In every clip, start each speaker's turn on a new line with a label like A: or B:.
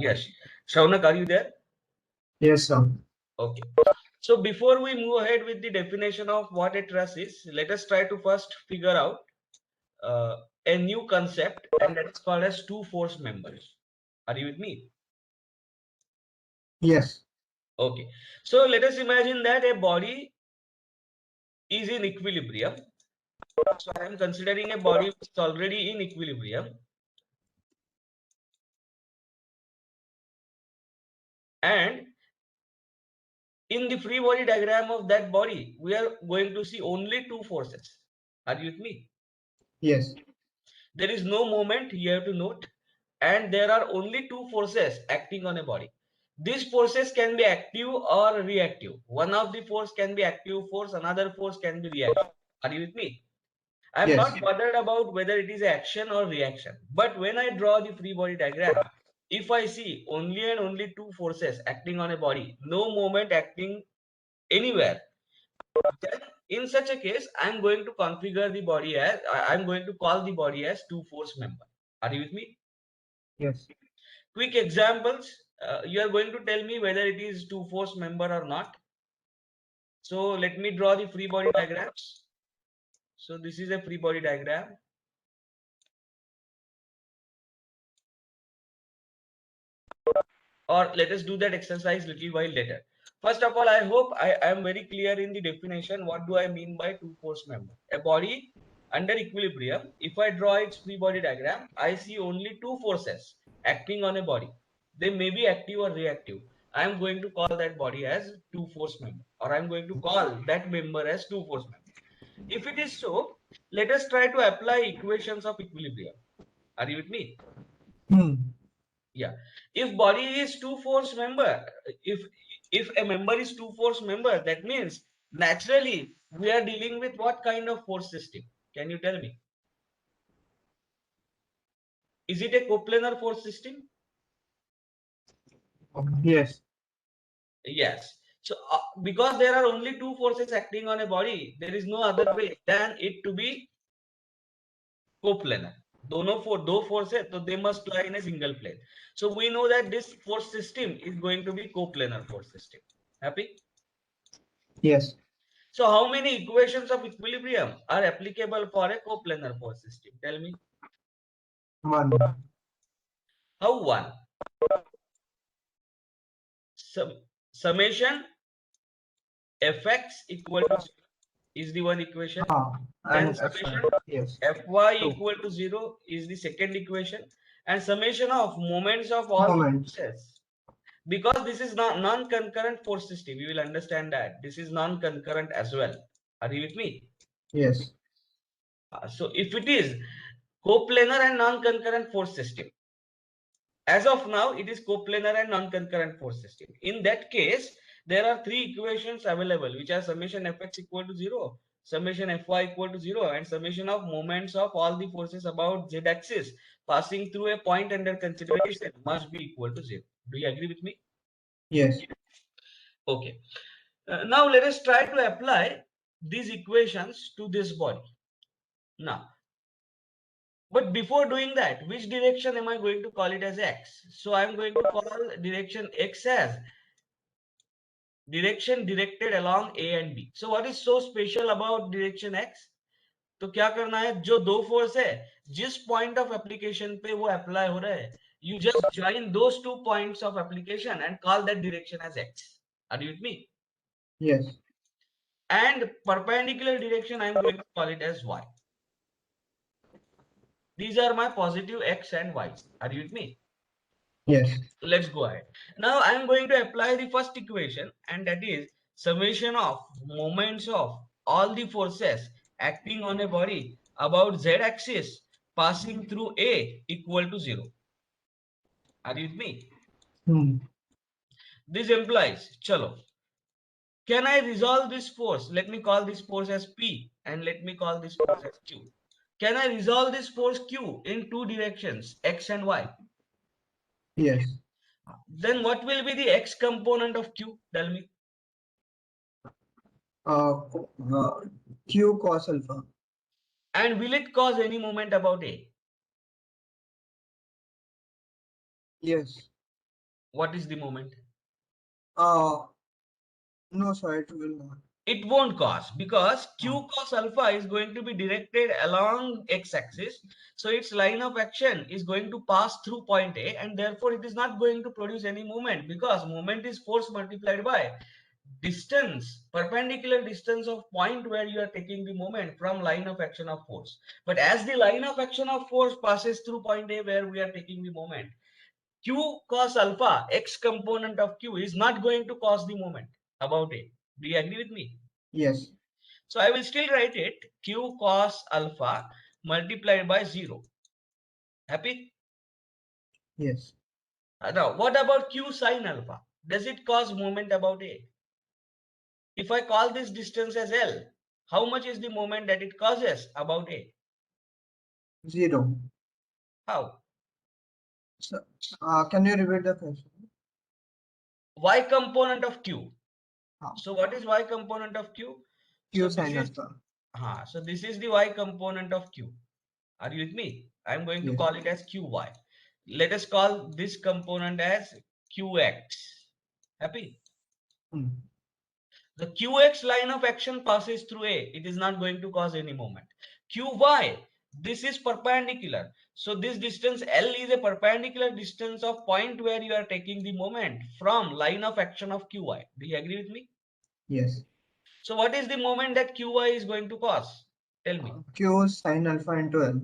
A: Yes. Shaunak, are you there?
B: Yes, sir.
A: Okay. So before we move ahead with the definition of what a truss is, let us try to first figure out uh, a new concept, and that is called as two force members. Are you with me?
B: Yes.
A: Okay. So let us imagine that a body is in equilibrium. So I am considering a body which is already in equilibrium, and in the free body diagram of that body, we are going to see only two forces. Are you with me?
B: Yes.
A: There is no moment, you have to note, and there are only two forces acting on a body. These forces can be active or reactive. One of the force can be active force, another force can be reactive. Are you with me? I am
B: Yes.
A: not bothered about whether it is action or reaction. But when I draw the free body diagram, if I see only and only two forces acting on a body, no moment acting anywhere, then in such a case, I'm going to configure the body as, I'm going to call the body as two force member. Are you with me?
B: Yes.
A: Quick examples. You are going to tell me whether it is two force member or not. So let me draw the free body diagrams. So this is a free body diagram. Or let us do that exercise little while later. First of all, I hope I am very clear in the definition. What do I mean by two force member? A body under equilibrium, if I draw its free body diagram, I see only two forces acting on a body. They may be active or reactive. I am going to call that body as two force member, or I am going to call that member as two force member. If it is so, let us try to apply equations of equilibrium. Are you with me?
B: Hmm.
A: Yeah. If body is two force member, if if a member is two force member, that means naturally we are dealing with what kind of force system? Can you tell me? Is it a coplanar force system?
B: Yes.
A: Yes. So because there are only two forces acting on a body, there is no other way than it to be coplanar. दो force है, तो they must lie in a single plane. So we know that this force system is going to be coplanar force system. Happy?
B: Yes.
A: So how many equations of equilibrium are applicable for a coplanar force system? Tell me.
B: One.
A: How one? Sum, summation fx equal to 0 is the one equation. Then
B: And
A: summation
B: yes.
A: fy
B: Two.
A: equal to 0 is the second equation. And summation of moments of all the
B: Moments.
A: forces. Because this is not non-concurrent force system, you will understand that. This is non-concurrent as well. Are you with me?
B: Yes.
A: So if it is coplanar and non-concurrent force system, as of now, it is coplanar and non-concurrent force system. In that case, there are three equations available, which are summation fx equal to 0, summation fy equal to 0, and summation of moments of all the forces about z-axis passing through a point under consideration must be equal to 0. Do you agree with me?
B: Yes.
A: Okay. Now let us try to apply these equations to this body. Now, but before doing that, which direction am I going to call it as x? So I am going to call direction x as direction directed along A and B. So what is so special about direction x? तो क्या करना है, जो दो force है जिस point of application पे वो अप्लाई हो रहा है, you just join those 2 points of application and call that direction as x. Are you with me?
B: Yes.
A: And perpendicular direction I am going to call it as y. These are my positive x and y. Are you with me?
B: Yes.
A: Let's go ahead. Now I am going to apply the first equation, and that is summation of moments of all the forces acting on a body about z axis passing through A equal to 0. Are you with me?
B: Hmm.
A: This implies, chalo, can I resolve this force? Let me call this force as P and let me call this force as Q. Can I resolve this force Q in two directions, x and y?
B: Yes.
A: Then what will be the x component of Q? Tell me.
B: Uh, uh, Q cos alpha.
A: And will it cause any moment about A?
B: Yes.
A: What is the moment?
B: No, sir, it will not.
A: It won't cause, because q
B: Oh,
A: cos alpha is going to be directed along x-axis, so its line of action is going to pass through point A, and therefore it is not going to produce any moment, because moment is force multiplied by distance, perpendicular distance of point where you are taking the moment from line of action of force. But as the line of action of force passes through point A where we are taking the moment, q cos alpha, x component of q, is not going to cause the moment about A. Do you agree with me?
B: yes,
A: So I will still write it q cos alpha multiplied by 0. Happy?
B: yes.
A: Now, what about q sin alpha? Does it cause moment about A? If I call this distance as L, how much is the moment that it causes about A?
B: 0.
A: How?
B: So, can you repeat the question?
A: Y component of Q.
B: Ah,
A: So what is Y component of Q? So
B: Q
A: this
B: sin
A: is
B: alpha.
A: so this is the Y component of Q. Are you with me? I'm going to
B: Yes.
A: call it as QY. Let us call this component as QX. Happy?
B: Hmm.
A: The QX line of action passes through A. It is not going to cause any moment. QY, this is perpendicular. So this distance L is a perpendicular distance of point where you are taking the moment from line of action of QY. Do you agree with me?
B: Yes.
A: So what is the moment that QY is going to cause? Tell me.
B: Q sin alpha into L.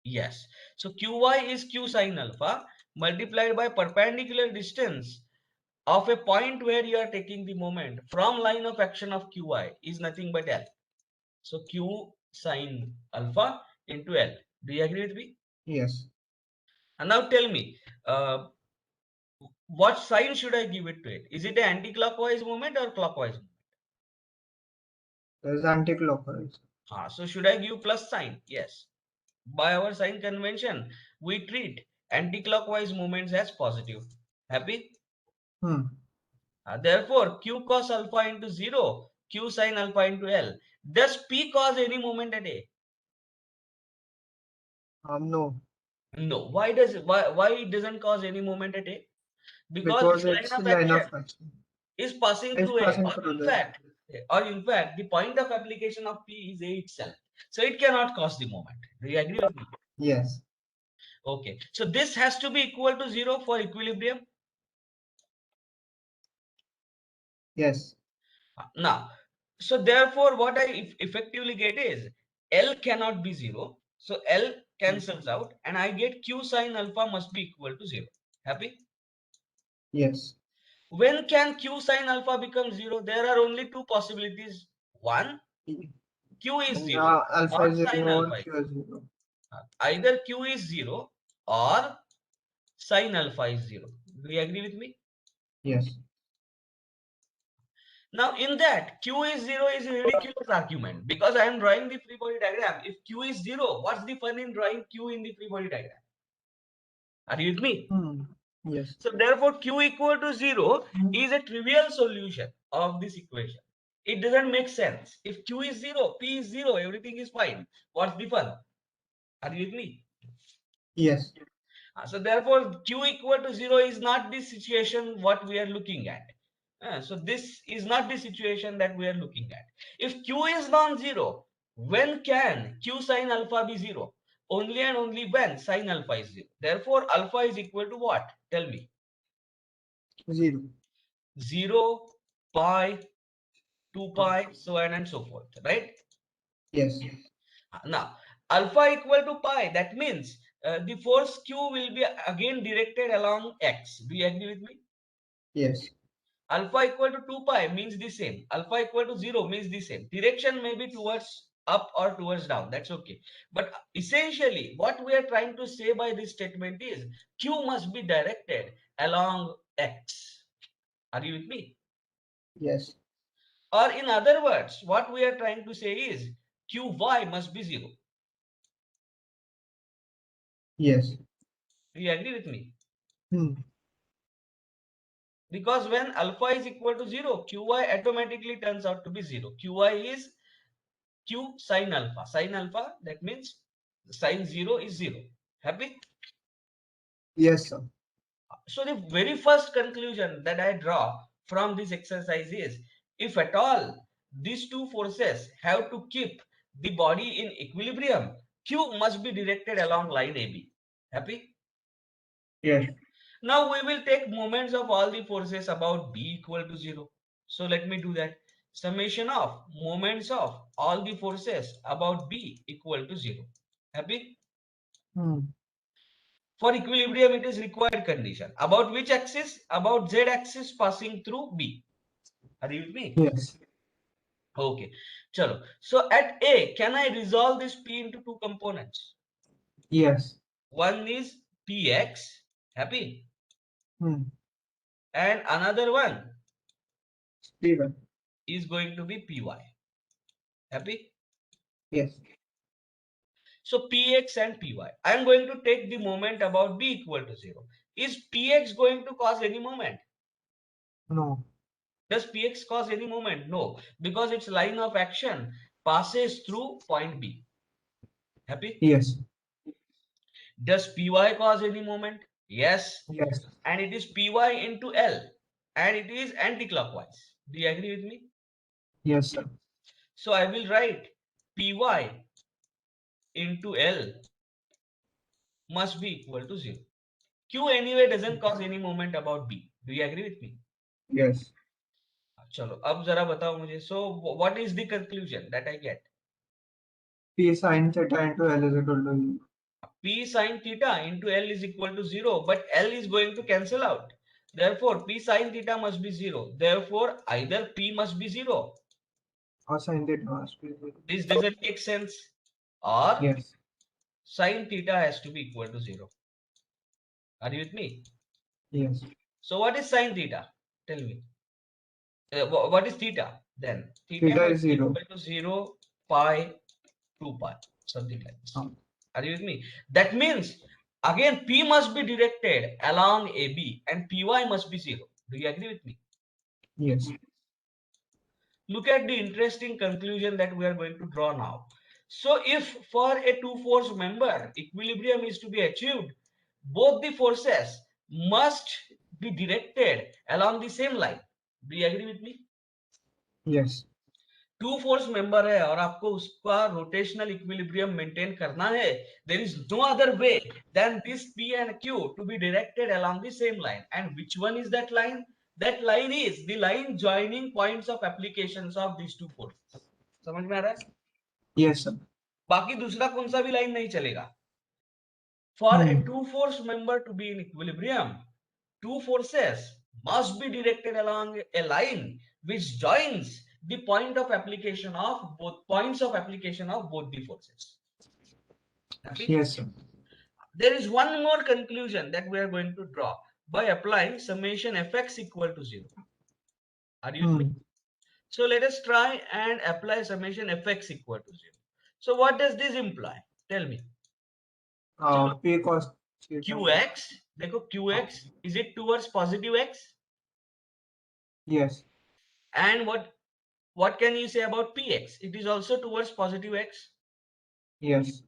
A: Yes. So QY is Q sin alpha multiplied by perpendicular distance of a point where you are taking the moment from line of action of QY is nothing but L. So Q sin alpha into L. Do you agree with me?
B: Yes.
A: And now tell me, what sign should I give it to it? Is it an anti-clockwise movement or clockwise movement?
B: There's anti-clockwise.
A: So should I give plus sign? Yes. By our sign convention, we treat anti-clockwise movements as positive. Happy?
B: Hmm.
A: Therefore, Q cos alpha into 0, Q sin alpha into L. Does P cause any movement at A?
B: No,
A: No. Why it doesn't cause any movement at A? Because
B: because
A: its line
B: it's
A: of
B: line
A: action
B: of action.
A: is passing
B: It's
A: through A,
B: passing through
A: or in fact, the point of application of P is A itself. So it cannot cause the moment. Do you agree with me?
B: Yes.
A: Okay. So this has to be equal to 0 for equilibrium.
B: Yes.
A: Now, so therefore, what I effectively get is L cannot be 0. So L
B: Hmm.
A: cancels out, and I get Q sin alpha must be equal to 0. Happy?
B: Yes.
A: When can Q sin alpha become 0? There are only two possibilities. One, Q is 0
B: Alpha
A: or
B: is
A: sin
B: 0 or
A: alpha is
B: Q is 0.
A: either Q is 0 or sin alpha is 0. Do you agree with me?
B: Yes.
A: Now, in that, Q is 0 is a ridiculous argument because I am drawing the free body diagram. If Q is 0, what's the fun in drawing Q in the free body diagram? Are you with me?
B: Hmm. Yes.
A: So, therefore, Q equal to 0 is a trivial solution of this equation. It doesn't make sense. If Q is 0, P is 0, everything is fine. What's the fun? Are you with me?
B: Yes.
A: So therefore, Q equal to 0 is not the situation what we are looking at. So this is not the situation that we are looking at. If Q is non-zero, when can Q sin alpha be 0? Only and only when sin alpha is 0. Therefore, alpha is equal to what? Tell me.
B: 0.
A: 0, pi, 2
B: Ah,
A: pi, so on and so forth, right?
B: yes.
A: Now, alpha equal to pi, that means the force Q will be again directed along x. Do you agree with me?
B: Yes.
A: Alpha equal to 2 pi means the same. Alpha equal to 0 means the same. Direction may be towards up or towards down. That's okay. But essentially, what we are trying to say by this statement is Q must be directed along x. Are you with me?
B: Yes.
A: Or in other words, what we are trying to say is Qy must be 0.
B: Yes.
A: Do you agree with me?
B: Hmm.
A: Because when alpha is equal to 0, Qy automatically turns out to be 0. Qy is Q sin alpha. Sin alpha, that means sin 0 is 0. Happy?
B: Yes, sir.
A: So the very first conclusion that I draw from this exercise is, if at all these two forces have to keep the body in equilibrium, Q must be directed along line AB. Happy?
B: Yes.
A: Now we will take moments of all the forces about B equal to 0. So let me do that. Summation of moments of all the forces about B equal to 0. Happy?
B: Hmm.
A: For equilibrium, it is required condition. About which axis? About Z axis passing through B. Are you with me?
B: Yes.
A: Okay. Chalo. So at A, can I resolve this P into two components?
B: Yes.
A: One is Px, happy,
B: Hmm.
A: and another one
B: Steven.
A: is going to be Py, happy.
B: Yes.
A: So Px and Py. I am going to take the moment about B equal to 0. Is Px going to cause any moment?
B: No.
A: Does Px cause any moment? No, because its line of action passes through point B. Happy?
B: Yes.
A: Does Py cause any moment? Yes.
B: Yes.
A: And it is Py into L. And it is anti-clockwise. Do you agree with me?
B: Yes, sir.
A: So I will write Py into L must be equal to 0. Q anyway doesn't cause any moment about B. Do you agree with me?
B: Yes.
A: चलो अब जरा बताओ मुझे. So what is the conclusion that I get?
B: P sin theta into L is equal to U.
A: P sin theta into L is equal to 0, but L is going to cancel out. Therefore, P sin theta must be 0. Therefore, either P must be 0.
B: Or sin theta must be 0.
A: This doesn't make sense. Or
B: Yes.
A: sin theta has to be equal to 0. Are you with me?
B: Yes.
A: So what is sin theta? Tell me. What is theta then? Theta
B: Theta
A: must
B: is
A: be
B: 0.
A: equal to 0, pi, 2 pi, something like this.
B: Um,
A: Are you with me? That means again P must be directed along AB and Py must be 0. Do you agree with me?
B: yes.
A: Look at the interesting conclusion that we are going to draw now. So if for a two force member equilibrium is to be achieved, both the forces must be directed along the same line. Do you agree with me?
B: Yes.
A: Two force member है और आपको उसका rotational equilibrium maintain करना है. There is no other way than this P and Q to be directed along the same line. And which one is that line? That line is the line joining points of applications of these two forces. समझ में आ रहा है?
B: Yes, sir.
A: बाकी दूसरा कौन सा भी line नहीं चलेगा. For a
B: Hmm.
A: two force member to be in equilibrium, two forces must be directed along a line which joins the point of application of both points of application of both the forces. Happy?
B: Yes, sir.
A: There is one more conclusion that we are going to draw by applying summation fx equal to 0. Are you with me?
B: Hmm.
A: So let us try and apply summation fx equal to 0. So what does this imply? Tell me.
B: P cos theta.
A: Qx, देखो Qx, is it towards positive x?
B: Yes.
A: And what can you say about Px? It is also towards positive x.
B: Yes.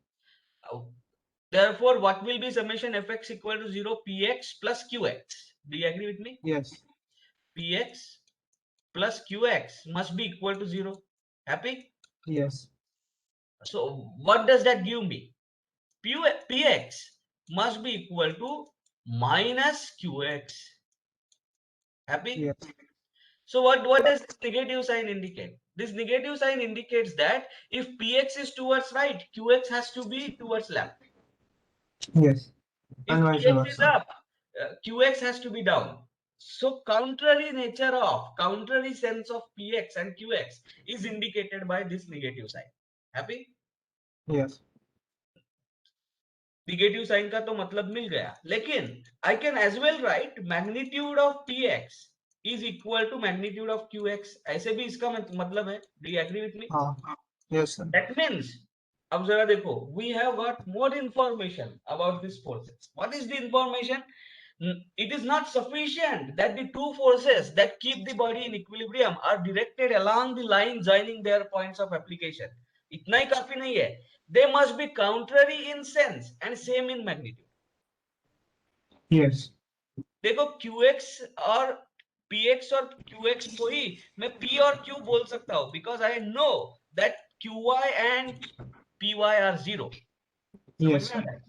A: Therefore, what will be summation fx equal to 0? Px plus qx. Do you agree with me?
B: Yes.
A: Px plus qx must be equal to 0. Happy?
B: Yes.
A: So what does that give me? Px must be equal to minus qx. Happy?
B: Yes.
A: So what does this negative sign indicate? This negative sign indicates that if Px is towards right, Qx has to be towards left.
B: Yes.
A: If
B: And vice
A: Px is
B: versa.
A: up, Qx has to be down. So contrary sense of Px and Qx is indicated by this negative sign. Happy?
B: Yes.
A: Negative sign का तो मतलब मिल गया, लेकिन I can as well write magnitude of Px is equal to magnitude of Qx. ऐसे भी इसका मतलब है. Do you agree with me?
B: Yes, sir.
A: That means, अब जरा देखो, we have got more information about these forces. What is the information? It is not sufficient that the two forces that keep the body in equilibrium are directed along the line joining their points of application. इतना ही काफी नहीं है. They must be contrary in sense and same in magnitude.
B: Yes.
A: देखो QX और PX और QX को ही मैं P और Q बोल सकता हूं, because I know that QY and PY are 0. समझ
B: Yes,
A: में आ
B: sir.
A: रहा है?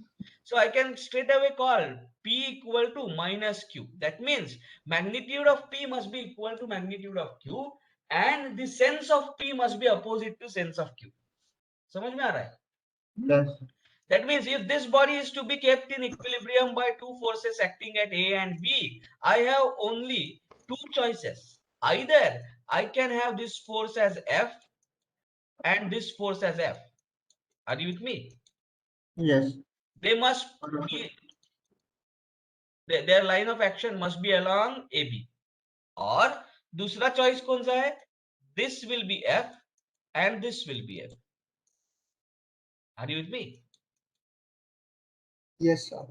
A: So I can straight away call P equal to minus Q. That means magnitude of P must be equal to magnitude of Q, and the sense of P must be opposite to sense of Q. समझ में आ रहा है?
B: Yes.
A: That means if this body is to be kept in equilibrium by two forces acting at A and B, I have only two choices. Either I can have this force as F and this force as F. Are you with me?
B: Yes.
A: They must be, their line of action must be along AB. और दूसरा choice कौन सा है? This will be F and this will be F. Are you with me?
B: Yes, sir.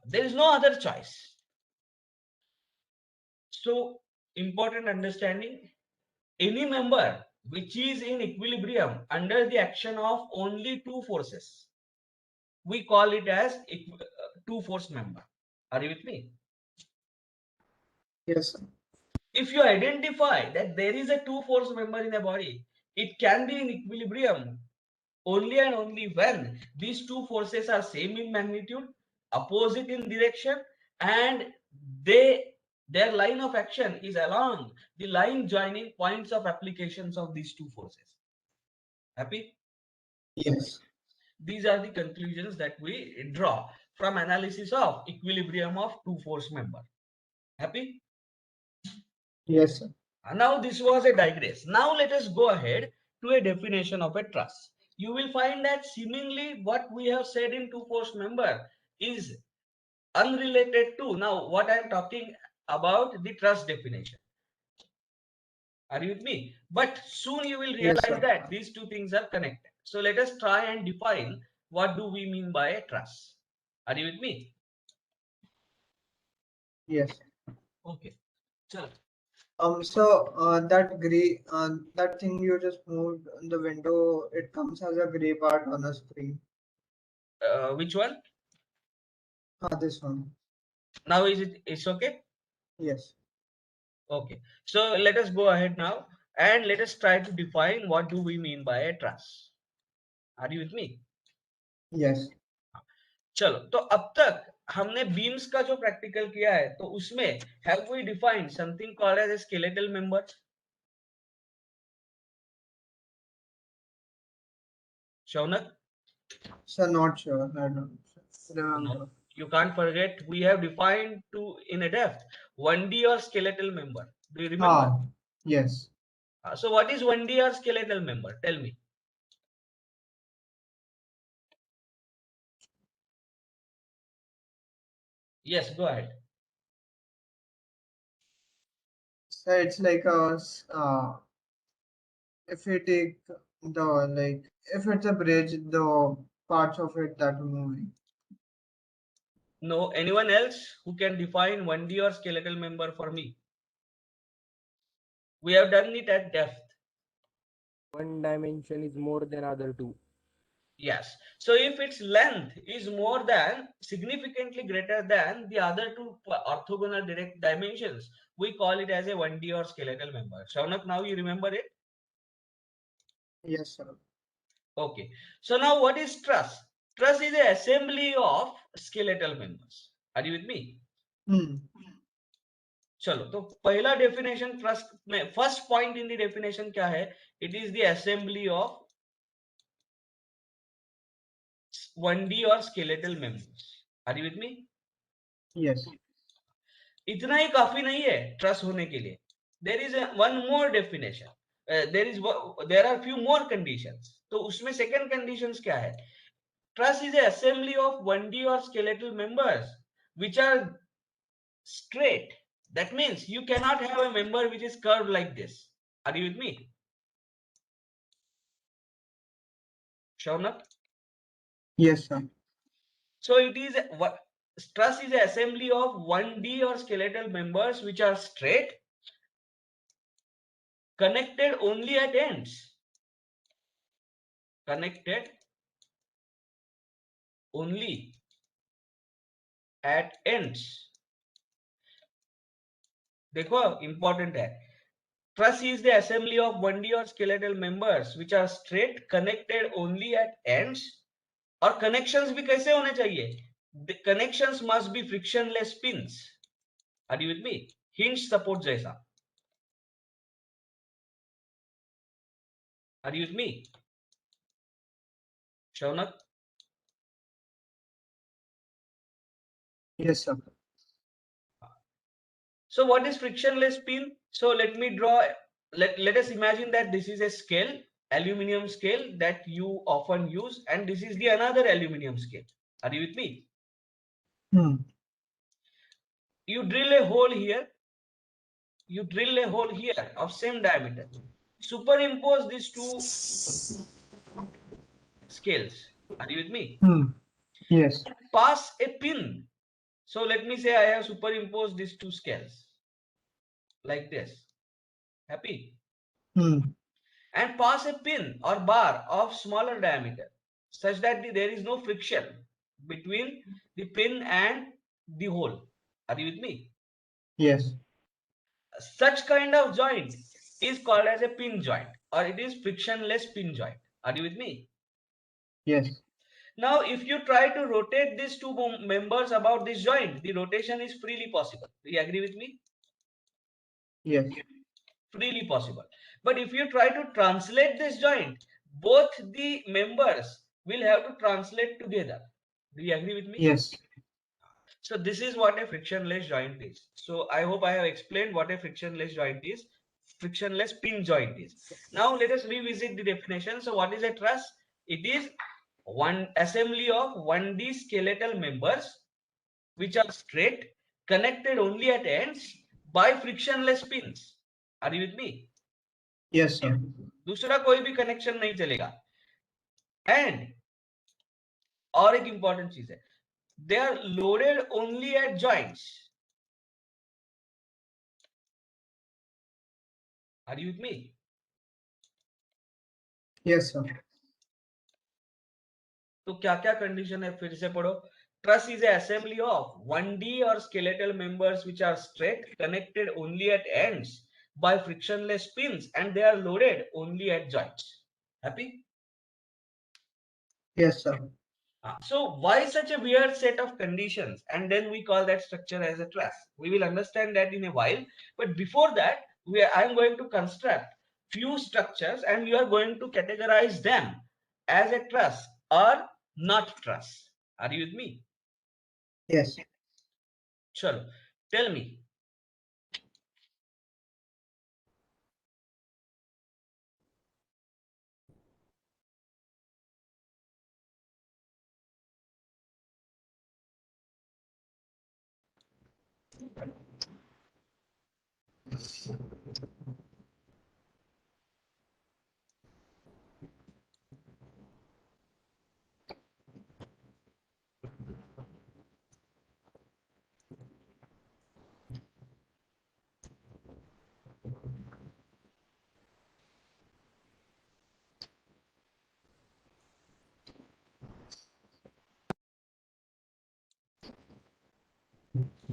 A: There is no other choice. So, important understanding, any member which is in equilibrium under the action of only two forces, we call it as two force member. Are you with me?
B: Yes, sir.
A: If you identify that there is a two force member in a body, it can be in equilibrium only and only when these two forces are same in magnitude, opposite in direction, and they their line of action is along the line joining points of applications of these two forces. Happy?
B: Yes.
A: These are the conclusions that we draw from analysis of equilibrium of two force member. Happy?
B: Yes, sir.
A: Now this was a digress. Now let us go ahead to a definition of a truss. You will find that seemingly what we have said in two force member is unrelated to now what I am talking about, the truss definition. Are you with me? But soon you will
B: Yes,
A: realize
B: sir.
A: that these two things are connected. So let us try and define what do we mean by a truss. Are you with me?
B: Yes.
A: Okay. Chalo.
B: So that thing you just moved on the window, it comes as a gray part on a screen.
A: Which one?
B: This one.
A: Now is it's okay?
B: Yes.
A: Okay. So let us go ahead now and let us try to define what do we mean by a truss. Are you with me?
B: Yes.
A: चलो, तो अब तक हमने beams का जो practical किया है, तो उसमें have we defined something called as a skeletal member? Shaunak?
B: Sir, not sure. I don't
A: No,
B: remember.
A: you can't forget we have defined to in a depth 1D or skeletal member. Do you remember?
B: Yes.
A: So what is 1D or skeletal member? Tell me. Yes, go ahead.
B: So it's like if we take the if it's a bridge, the parts of it that are moving.
A: No, anyone else who can define 1D or skeletal member for me? We have done it at depth.
C: One dimension is more than other two.
A: Yes. So if its length is more than, significantly greater than the other two orthogonal direct dimensions, we call it as a 1D or skeletal member. Shaunak, now you remember it?
B: Yes, sir.
A: Okay. So now what is truss? Truss is an assembly of skeletal members. Are you with me?
B: Hmm.
A: चलो, तो पहला definition trust में, first point in the definition क्या है? It is the assembly of 1D और skeletal members. Are you with me?
B: Yes.
A: इतना ही काफी नहीं है ट्रस्ट होने के लिए. There is one more definition. There are few more conditions. तो उसमें सेकंड कंडीशंस क्या है? Truss is a assembly of 1D और skeletal members which are straight. That means you cannot have a member which is curved like this. Are you with me? Shaunak?
B: Yes, sir.
A: So it is what truss is an assembly of 1D or skeletal members which are straight, connected only at ends. Connected only at ends. देखो important है. Truss is the assembly of 1D or skeletal members which are straight, connected only at ends. और connections भी कैसे होने चाहिए? The connections must be frictionless pins. Are you with me? Hinge support जैसा. Are you with me? Shaunak?
B: Yes, sir.
A: So what is frictionless pin? So let me draw, let us imagine that this is a scale, aluminum scale that you often use, and this is the another aluminum scale. Are you with me?
B: Hmm.
A: You drill a hole here, you drill a hole here of same diameter. Superimpose these two scales. Are you with me?
B: Hmm. Yes.
A: Pass a pin. So let me say I have superimposed these two scales like this. Happy?
B: Hmm.
A: And pass a pin or bar of smaller diameter such that there is no friction between the pin and the hole. Are you with me?
B: Yes.
A: Such kind of joint is called as a pin joint, or it is frictionless pin joint. Are you with me?
B: Yes.
A: Now, if you try to rotate these two members about this joint, the rotation is freely possible. Do you agree with me?
B: Yes.
A: Freely possible. But if you try to translate this joint, both the members will have to translate together. Do you agree with me?
B: Yes.
A: So this is what a frictionless joint is. So I hope I have explained what a frictionless joint is. Frictionless pin joint is. Now let us revisit the definition. So what is a truss? It is one assembly of 1D skeletal members which are straight, connected only at ends by frictionless pins. Are you with me?
B: Yes, sir.
A: दूसरा कोई भी connection नहीं चलेगा. And और एक important चीज है, they are loaded only at joints. Are you with me?
B: Yes, sir.
A: तो क्या क्या कंडीशन है फिर से पढ़ो. Truss is a assembly of 1D और skeletal members which are straight, connected only at ends by frictionless pins, and they are loaded only at joints. Happy?
B: Yes, sir.
A: So why such a weird set of conditions, and then we call that structure as a truss? We will understand that in a while, but before that I am going to construct few structures and you are going to categorize them as a truss or not truss. Are you with me?
B: Yes.
A: Chalo, tell me.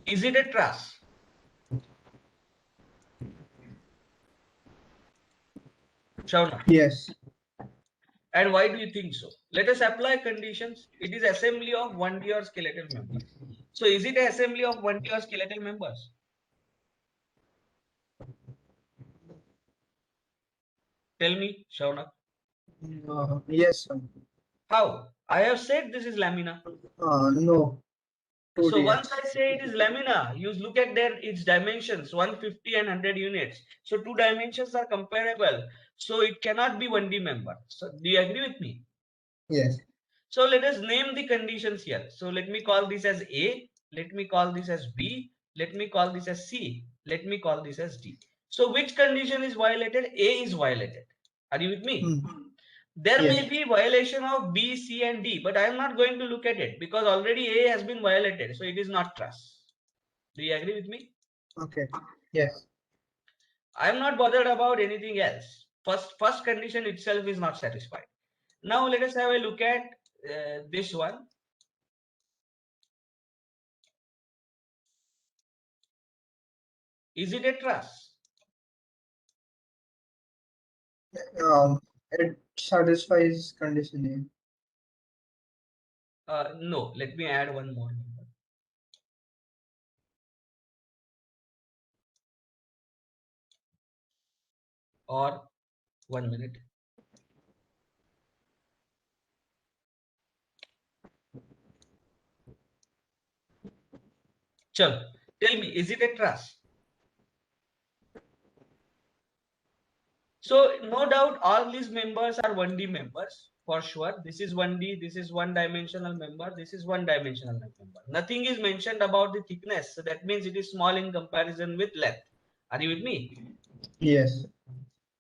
A: Is it a truss? Shauna.
B: Yes.
A: And why do you think so? Let us apply conditions. It is assembly of 1D or skeletal members. So is it an assembly of 1D or skeletal members? Tell me, Shauna.
B: Yes, sir.
A: How? I have said this is lamina.
B: No.
A: So
B: 2D.
A: once I say it is lamina, you look at their its dimensions, 150 and 100 units. So two dimensions are comparable. So it cannot be 1D member. So do you agree with me?
B: Yes.
A: So let us name the conditions here. So let me call this as A. Let me call this as B. Let me call this as C. Let me call this as D. So which condition is violated? A is violated. Are you with me?
B: Hmm.
A: There
B: Yes.
A: may be violation of B, C, and D, but I am not going to look at it because already A has been violated, so it is not truss. Do you agree with me?
B: Okay. Yes.
A: I am not bothered about anything else. First condition itself is not satisfied. Now let us have a look at this one. Is it a truss?
B: It satisfies condition
A: No, let me add one more number. Or 1 minute. Chal, tell me, is it a truss? So no doubt all these members are 1D members for sure. This is 1D, this is one dimensional member, this is one dimensional member. Nothing is mentioned about the thickness. So that means it is small in comparison with length. Are you with me?
B: Yes.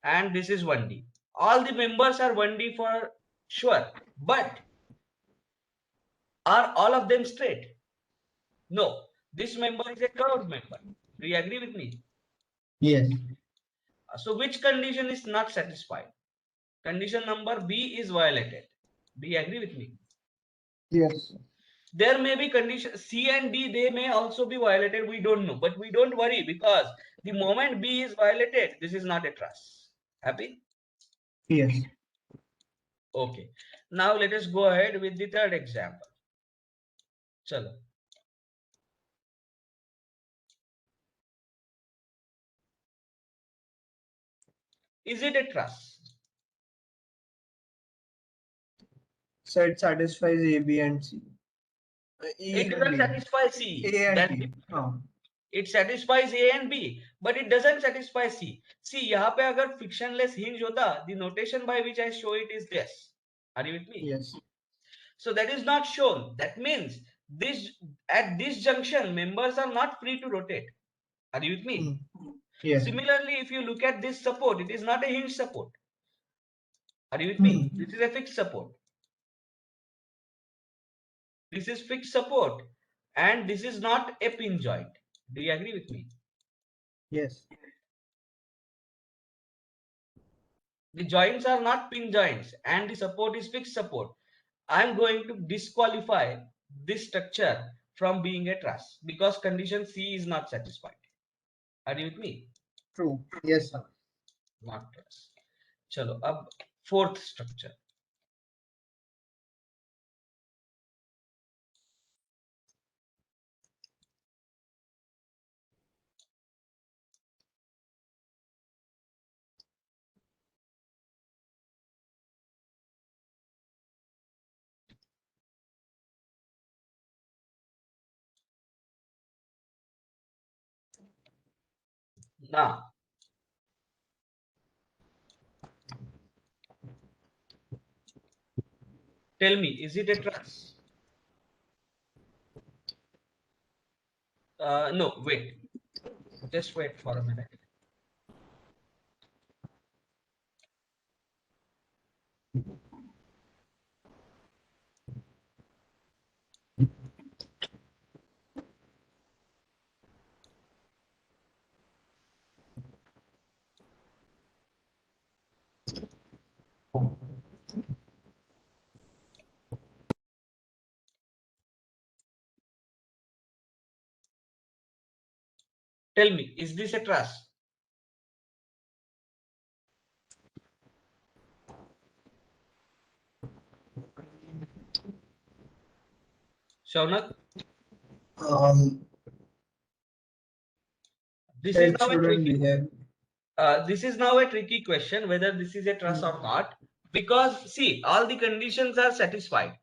A: And this is 1D. All the members are 1D for sure. But are all of them straight? No. This member is a curved member. Do you agree with me?
B: Yes.
A: So which condition is not satisfied? Condition number B is violated. Do you agree with me?
B: Yes.
A: There may be condition C and D, they may also be violated. We don't know, but we don't worry because the moment B is violated, this is not a truss. Happy?
B: Yes.
A: Okay. Now let us go ahead with the third example. Chalo. Is it a truss?
B: So it satisfies A, B, and C. E
A: It
B: and
A: doesn't
B: B.
A: satisfy C.
B: A and
A: That's
B: B. Oh.
A: it satisfies A and B, but it doesn't satisfy C. See, यहाँ पे अगर frictionless hinge होता, the notation by which I show it is this. Are you with me?
B: Yes.
A: So that is not shown. That means this at this junction, members are not free to rotate. Are you with me?
B: Yes.
A: Similarly, if you look at this support, it is not a hinge support. Are you with me? This is a fixed support. This is fixed support, and this is not a pin joint. Do you agree with me?
B: Yes.
A: The joints are not pin joints, and the support is fixed support. I'm going to disqualify this structure from being a truss because condition C is not satisfied. Are you with me?
B: True. Yes, sir.
A: Not truss. Chalo, अब fourth structure. Now, tell me, is it a truss? No, wait. Just wait for a minute. Tell me, is this a truss? Shaunak, this is
B: It
A: now a
B: shouldn't
A: tricky.
B: be here.
A: This is now a tricky question whether this is a truss or not, because see, all the conditions are satisfied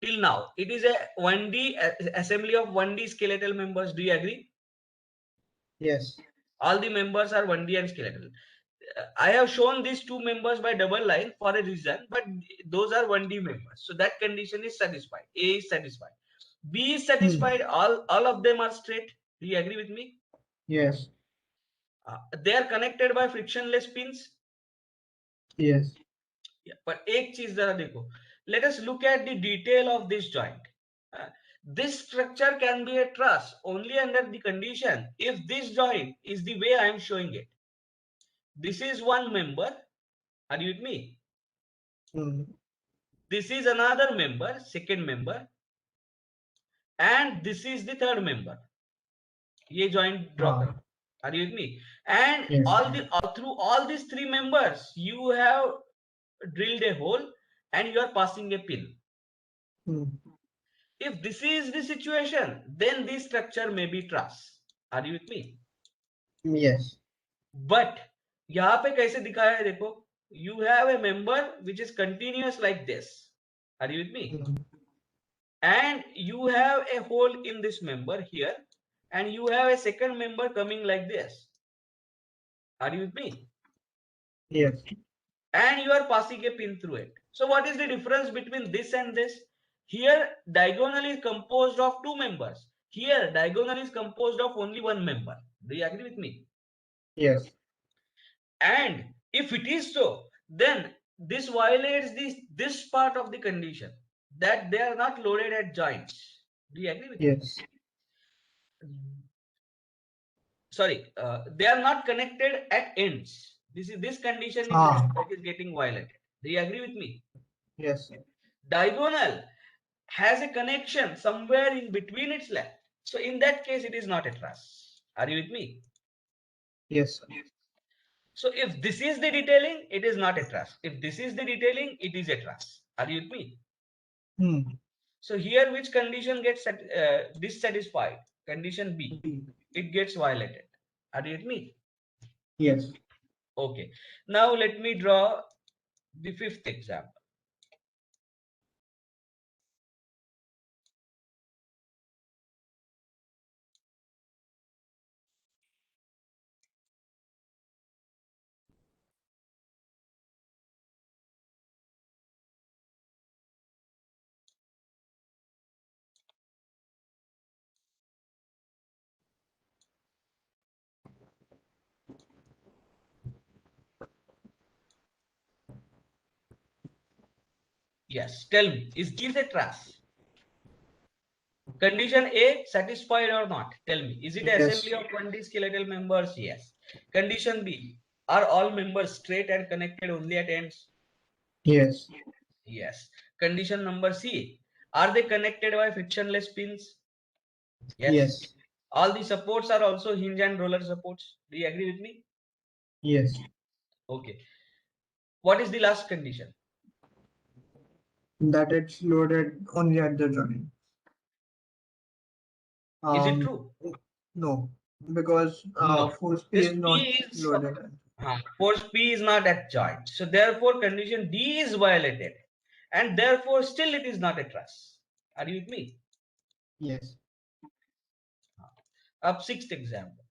A: till now. It is a 1D assembly of 1D skeletal members. Do you agree?
B: Yes.
A: All the members are 1D and skeletal. I have shown these two members by double line for a reason, but those are 1D members. So that condition is satisfied. A is satisfied. B is satisfied. All of them are straight. Do you agree with me?
B: Yes.
A: They are connected by frictionless pins.
B: Yes.
A: Yeah, but एक चीज जरा देखो. Let us look at the detail of this joint. This structure can be a truss only under the condition if this joint is the way I am showing it. This is one member. Are you with me? This is another member, second member, and this is the third member. ये joint draw करो. Are you with me? And
B: Yes.
A: through all these three members, you have drilled a hole and you are passing a pin.
B: Hmm.
A: If this is the situation, then this structure may be truss. Are you with me?
B: Yes.
A: But यहाँ पे कैसे दिखाया है देखो, you have a member which is continuous like this. Are you with me?
B: Hmm.
A: And you have a hole in this member here, and you have a second member coming like this. Are you with me?
B: Yes.
A: And you are passing a pin through it. So what is the difference between this and this? Here diagonal is composed of two members. Here diagonal is composed of only one member. Do you agree with me?
B: Yes.
A: And if it is so, then this violates this part of the condition, that they are not loaded at joints. Do you agree with me?
B: Yes.
A: Sorry, they are not connected at ends. This condition is
B: Ah.
A: that is getting violated. Do you agree with me?
B: Yes.
A: Diagonal has a connection somewhere in between its length. So in that case, it is not a truss. Are you with me?
B: Yes.
A: So if this is the detailing, it is not a truss. If this is the detailing, it is a truss. Are you with me?
B: Hmm.
A: So here, which condition gets dissatisfied? Condition B. It gets violated. Are you with me?
B: Yes.
A: Okay. Now let me draw the fifth example. Yes. Tell me, is this a truss? Condition A satisfied or not? Tell me, is it
B: Yes.
A: assembly of 20 skeletal members? Yes. Condition B, are all members straight and connected only at ends?
B: Yes.
A: Yes. Condition number C, are they connected by frictionless pins? Yes.
B: Yes.
A: All the supports are also hinge and roller supports. Do you agree with me?
B: Yes.
A: Okay. What is the last condition?
B: That it's loaded only at the joint.
A: Is it true?
B: No, because
A: No.
B: force P
A: This
B: is not
A: P is
B: loaded.
A: force P is not at joint. So therefore condition D is violated. And therefore still it is not a truss. Are you with me?
B: Yes.
A: Up sixth example.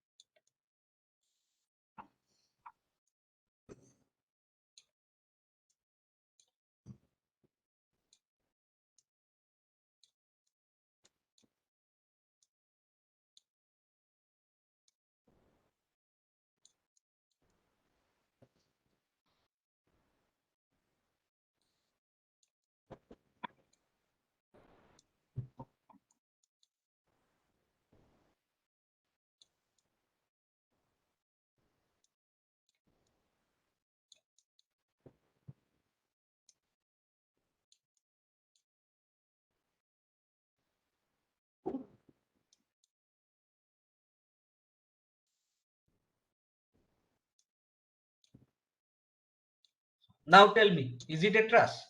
A: Now tell me, is it a truss?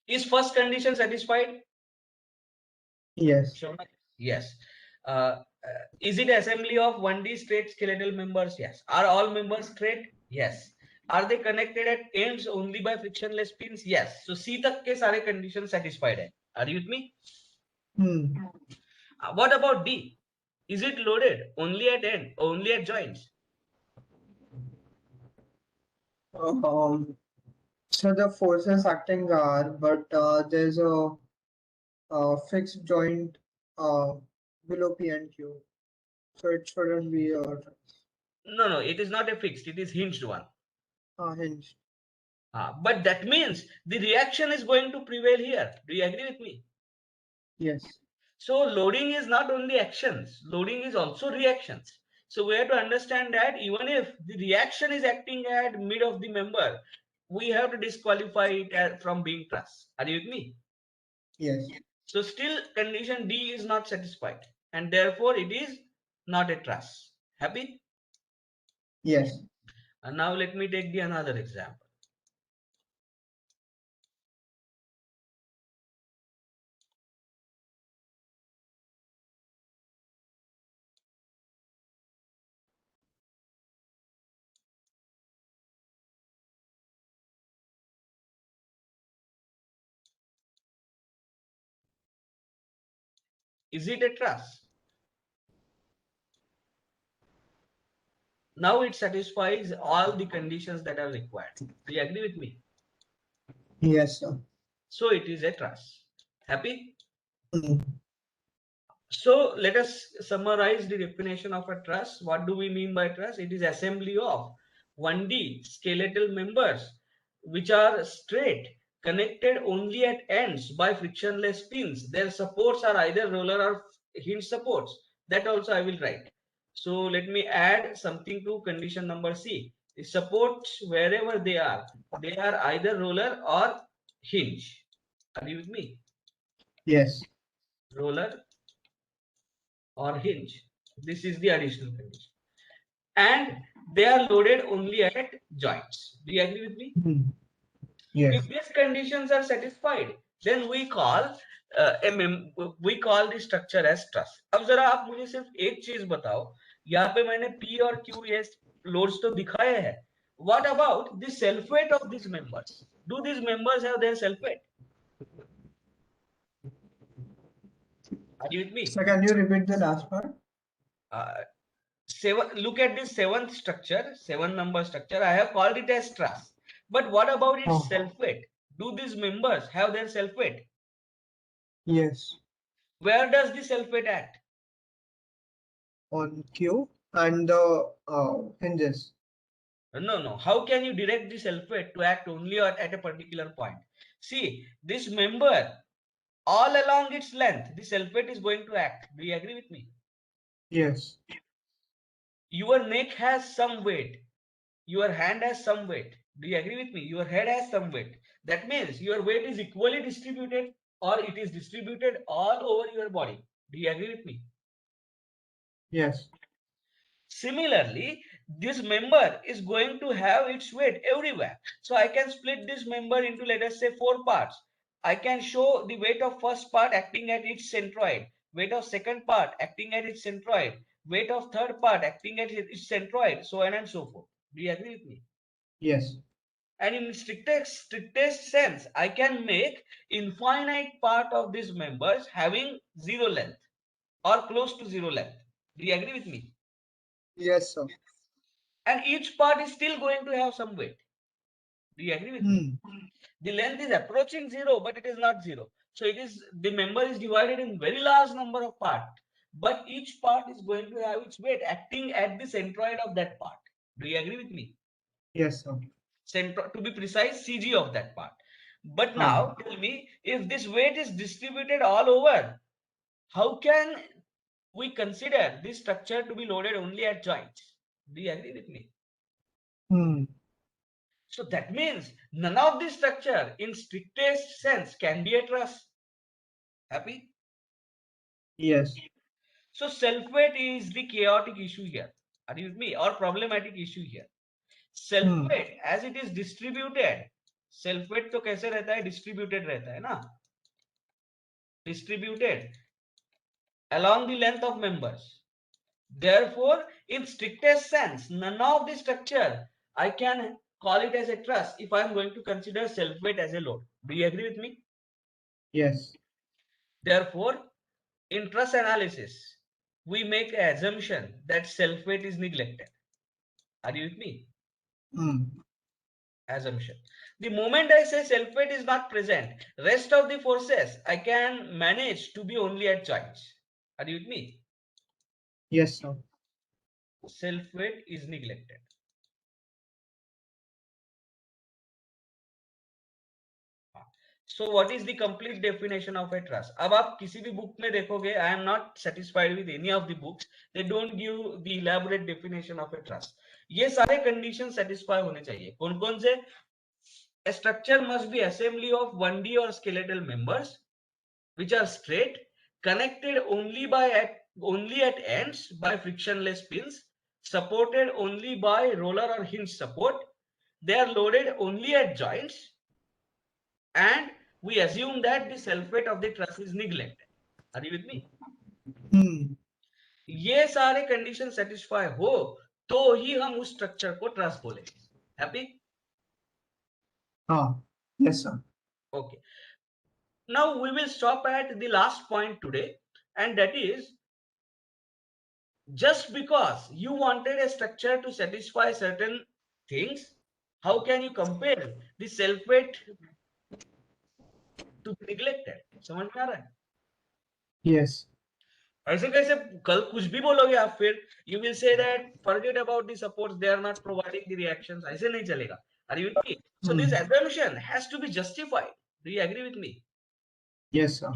A: Is first condition satisfied?
B: Yes.
A: Yes. Is it assembly of 1D straight skeletal members? Yes. Are all members straight? Yes. Are they connected at ends only by frictionless pins? Yes. So C तक के सारे conditions satisfied है. Are you with me?
B: Hmm.
A: What about D? Is it loaded only at end, only at joints?
B: So the forces acting are, but there's fixed joint uh, below P and Q, so it shouldn't be
A: No, it is not a fixed. It is hinged one.
B: hinged.
A: But that means the reaction is going to prevail here. Do you agree with me?
B: Yes.
A: So loading is not only actions, loading is also reactions. So we have to understand that even if the reaction is acting at mid of the member, we have to disqualify it from being truss. Are you with me?
B: Yes.
A: So still condition D is not satisfied, and therefore it is not a truss. Happy?
B: Yes.
A: And now let me take the another example. Is it a truss? Now it satisfies all the conditions that are required. Do you agree with me?
B: Yes, sir.
A: So it is a truss. Happy?
B: Hmm.
A: So let us summarize the definition of a truss. What do we mean by truss? It is assembly of 1D skeletal members which are straight, connected only at ends by frictionless pins. Their supports are either roller or hinge supports. That also I will write. So let me add something to condition number C. The supports, wherever they are either roller or hinge. Are you with me?
B: Yes.
A: Roller or hinge. This is the additional condition. And they are loaded only at joints. Do you agree with me?
B: Hmm. Yes.
A: If these conditions are satisfied, then we call we call the structure as truss. अब जरा आप मुझे सिर्फ एक चीज बताओ, यहाँ पे मैंने P और Q ये loads तो दिखाए हैं. What about the self weight of these members? Do these members have their self weight? Are you with me?
B: So can you repeat the last part?
A: Look at this seventh structure, 7-number structure. I have called it as truss. But what about its
B: Oh.
A: self-weight? Do these members have their self-weight?
B: Yes.
A: Where does the self-weight act?
B: On Q and the hinges.
A: No. How can you direct the self-weight to act only at a particular point? See, this member, all along its length, the self-weight is going to act. Do you agree with me?
B: Yes.
A: Your neck has some weight. Your hand has some weight. Do you agree with me? Your head has some weight. That means your weight is equally distributed, or it is distributed all over your body. Do you agree with me?
B: Yes.
A: Similarly, this member is going to have its weight everywhere. So I can split this member into, let us say, 4 parts. I can show the weight of first part acting at its centroid, weight of second part acting at its centroid, weight of third part acting at its centroid, so on and so forth. Do you agree with me?
B: Yes.
A: And in strictest sense, I can make infinite part of these members having zero length or close to zero length. Do you agree with me?
B: Yes, sir.
A: And each part is still going to have some weight. Do you agree with me? The length is approaching zero, but it is not zero. So it is, the member is divided in very large number of parts, but each part is going to have its weight acting at the centroid of that part. Do you agree with me?
B: Yes, sir.
A: To be precise, CG of that part. But now tell me, if this weight is distributed all over, how can we consider this structure to be loaded only at joints? Do you agree with me? So that means none of this structure in strictest sense can be a truss. Happy?
B: Yes.
A: So self-weight is the chaotic issue here. Are you with me? Or problematic issue here. Self-weight as it is distributed, self-weight तो कैसे रहता है? Distributed रहता है ना? Distributed along the length of members. Therefore, in strictest sense, none of the structure I can call it as a truss if I am going to consider self-weight as a load. Do you agree with me?
B: Yes.
A: Therefore, in truss analysis, we make an assumption that self-weight is neglected. Are you with me? Assumption. The moment I say self-weight is not present, rest of the forces I can manage to be only at joints. Are you with me?
B: Yes, sir.
A: Self-weight is neglected. So what is the complete definition of a truss? अब आप किसी भी book में देखोगे, I am not satisfied with any of the books. They don't give the elaborate definition of a truss. ये सारे conditions satisfy होने चाहिए. कौन-कौन से? A structure must be assembly of 1D or skeletal members. which are straight, connected only at ends by frictionless pins, supported only by roller or hinge support. They are loaded only at joints, and we assume that the self-weight of the truss is neglected. Are you with me? ये सारे condition satisfy हो तो ही हम उस structure को truss बोलेंगे. Happy?
B: Yes, sir.
A: Okay. Now we will stop at the last point today, and that is, just because you wanted a structure to satisfy certain things, how can you compare the self-weight to be neglected? समझ में आ रहा है?
B: Yes.
A: ऐसे कैसे कल कुछ भी बोलोगे आप, फिर you will say that forget about the supports, they are not providing the reactions. ऐसे नहीं चलेगा. Are you with me? So this assumption has to be justified. Do you agree with me?
B: Yes, sir.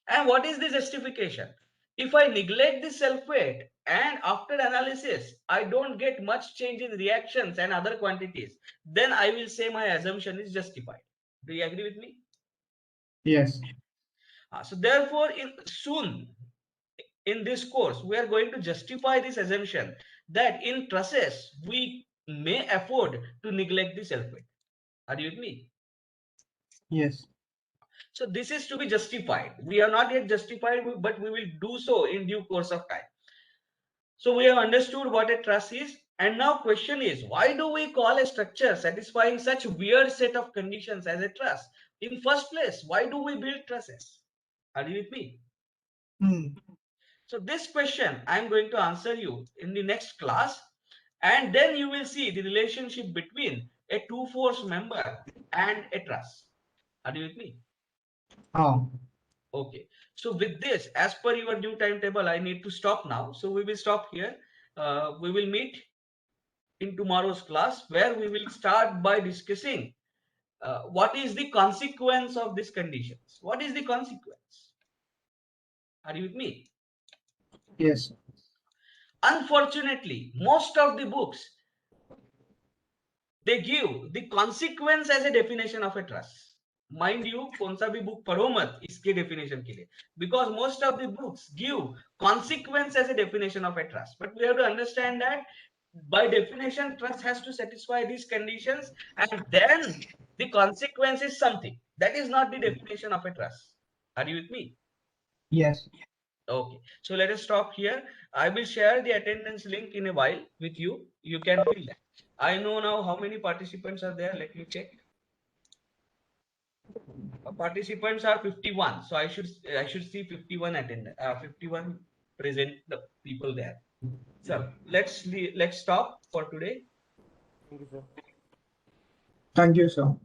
A: And what is the justification? If I neglect the self-weight and after analysis I don't get much change in reactions and other quantities, then I will say my assumption is justified. Do you agree with me?
B: Yes.
A: So therefore, soon in this course we are going to justify this assumption that in trusses we may afford to neglect the self-weight. Are you with me?
B: Yes.
A: So this is to be justified. We are not yet justified, but we will do so in due course of time. So we have understood what a truss is, and now question is, why do we call a structure satisfying such weird set of conditions as a truss? In first place, why do we build trusses? Are you with me? So this question I am going to answer you in the next class, and then you will see the relationship between a two-force member and a truss. Are you with me? Okay. So with this, as per your new timetable, I need to stop now. So we will stop here. We will meet in tomorrow's class, where we will start by discussing what is the consequence of these conditions. What is the consequence? Are you with me?
B: Yes.
A: Unfortunately, most of the books, they give the consequence as a definition of a truss. Mind you, कौन सा भी book पढ़ो मत इसके definition के लिए, because most of the books give consequence as a definition of a truss. But we have to understand that by definition, truss has to satisfy these conditions, and then the consequence is something. That is not the definition of a truss. Are you with me?
B: Yes.
A: Okay. So let us stop here. I will share the attendance link in a while with you. You can fill that. I know now how many participants are there. Let me check. Participants are 51. So I should see 51 attendance, 51 present the people there. So let's stop for today.
C: Thank you, sir.
B: Thank you, sir.